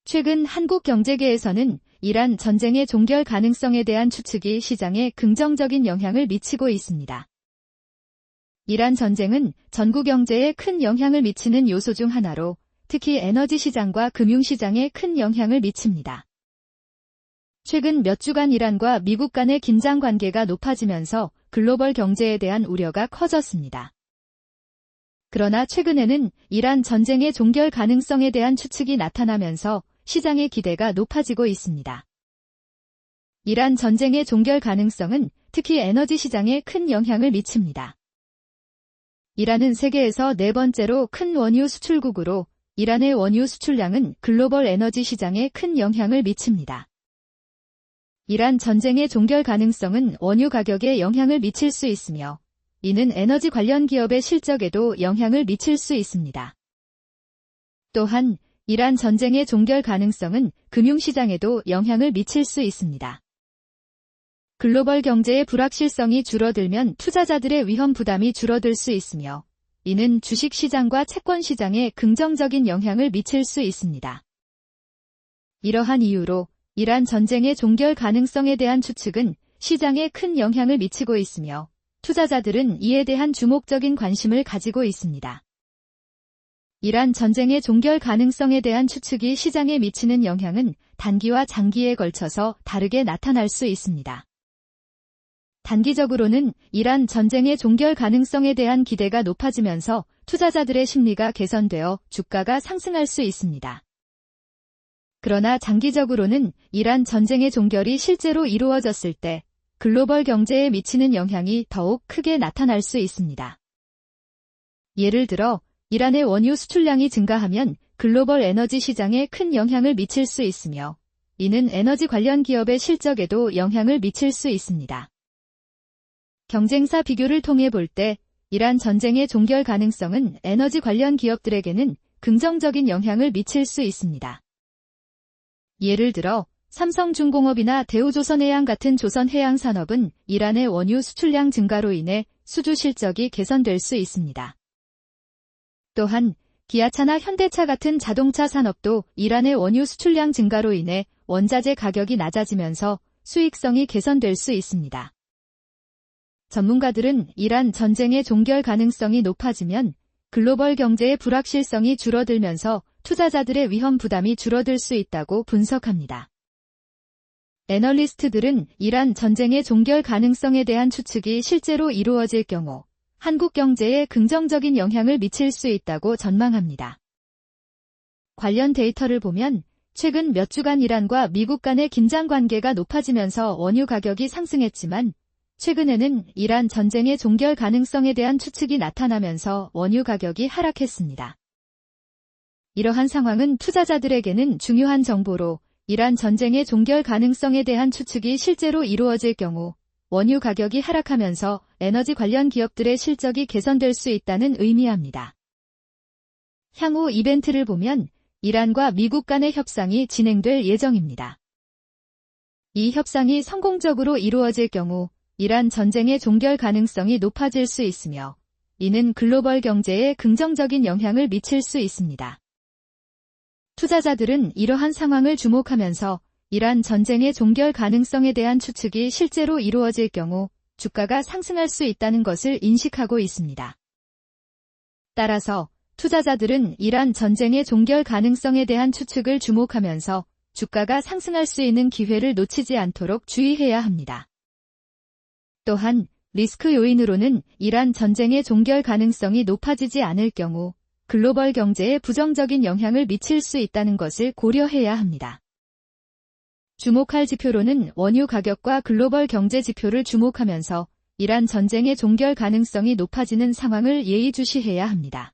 최근 한국 경제계에서는 이란 전쟁의 종결 가능성에 대한 추측이 시장에 긍정적인 영향을 미치고 있습니다. 이란 전쟁은 전구 경제에 큰 영향을 미치는 요소 중 하나로 특히 에너지 시장과 금융 시장에 큰 영향을 미칩니다. 최근 몇 주간 이란과 미국 간의 긴장 관계가 높아지면서 글로벌 경제에 대한 우려가 커졌습니다. 그러나 최근에는 이란 전쟁의 종결 가능성에 대한 추측이 나타나면서 시장의 기대가 높아지고 있습니다. 이란 전쟁의 종결 가능성은 특히 에너지 시장에 큰 영향을 미칩니다. 이란은 세계에서 네 번째로 큰 원유 수출국으로 이란의 원유 수출량은 글로벌 에너지 시장에 큰 영향을 미칩니다. 이란 전쟁의 종결 가능성은 원유 가격에 영향을 미칠 수 있으며 이는 에너지 관련 기업의 실적에도 영향을 미칠 수 있습니다. 또한 이란 전쟁의 종결 가능성은 금융시장에도 영향을 미칠 수 있습니다. 글로벌 경제의 불확실성이 줄어들면 투자자들의 위험 부담이 줄어들 수 있으며 이는 주식시장과 채권시장에 긍정적인 영향을 미칠 수 있습니다. 이러한 이유로 이란 전쟁의 종결 가능성에 대한 추측은 시장에 큰 영향을 미치고 있으며 투자자들은 이에 대한 주목적인 관심을 가지고 있습니다. 이란 전쟁의 종결 가능성에 대한 추측이 시장에 미치는 영향은 단기와 장기에 걸쳐서 다르게 나타날 수 있습니다. 단기적으로는 이란 전쟁의 종결 가능성에 대한 기대가 높아지면서 투자자들의 심리가 개선되어 주가가 상승할 수 있습니다. 그러나 장기적으로는 이란 전쟁의 종결이 실제로 이루어졌을 때 글로벌 경제에 미치는 영향이 더욱 크게 나타날 수 있습니다. 예를 들어 이란의 원유 수출량이 증가하면 글로벌 에너지 시장에 큰 영향을 미칠 수 있으며 이는 에너지 관련 기업의 실적에도 영향을 미칠 수 있습니다. 경쟁사 비교를 통해 볼 때 이란 전쟁의 종결 가능성은 에너지 관련 기업들에게는 긍정적인 영향을 미칠 수 있습니다. 예를 들어 삼성중공업이나 대우조선해양 같은 조선해양산업은 이란의 원유 수출량 증가로 인해 수주 실적이 개선될 수 있습니다. 또한 기아차나 현대차 같은 자동차 산업도 이란의 원유 수출량 증가로 인해 원자재 가격이 낮아지면서 수익성이 개선될 수 있습니다. 전문가들은 이란 전쟁의 종결 가능성이 높아지면 글로벌 경제의 불확실성이 줄어들면서 투자자들의 위험 부담이 줄어들 수 있다고 분석합니다. 애널리스트들은 이란 전쟁의 종결 가능성에 대한 추측이 실제로 이루어질 경우 한국 경제에 긍정적인 영향을 미칠 수 있다고 전망합니다. 관련 데이터를 보면 최근 몇 주간 이란과 미국 간의 긴장 관계가 높아지면서 원유 가격이 상승했지만 최근에는 이란 전쟁의 종결 가능성에 대한 추측이 나타나면서 원유 가격이 하락했습니다. 이러한 상황은 투자자들에게는 중요한 정보로 이란 전쟁의 종결 가능성에 대한 추측이 실제로 이루어질 경우 원유 가격이 하락하면서 에너지 관련 기업들의 실적이 개선될 수 있다는 의미합니다. 향후 이벤트를 보면 이란과 미국 간의 협상이 진행될 예정입니다. 이 협상이 성공적으로 이루어질 경우 이란 전쟁의 종결 가능성이 높아질 수 있으며 이는 글로벌 경제에 긍정적인 영향을 미칠 수 있습니다. 투자자들은 이러한 상황을 주목하면서 이란 전쟁의 종결 가능성에 대한 추측이 실제로 이루어질 경우 주가가 상승할 수 있다는 것을 인식하고 있습니다. 따라서 투자자들은 이란 전쟁의 종결 가능성에 대한 추측을 주목하면서 주가가 상승할 수 있는 기회를 놓치지 않도록 주의해야 합니다. 또한 리스크 요인으로는 이란 전쟁의 종결 가능성이 높아지지 않을 경우 글로벌 경제에 부정적인 영향을 미칠 수 있다는 것을 고려해야 합니다. 주목할 지표로는 원유 가격과 글로벌 경제 지표를 주목하면서 이란 전쟁의 종결 가능성이 높아지는 상황을 예의주시해야 합니다.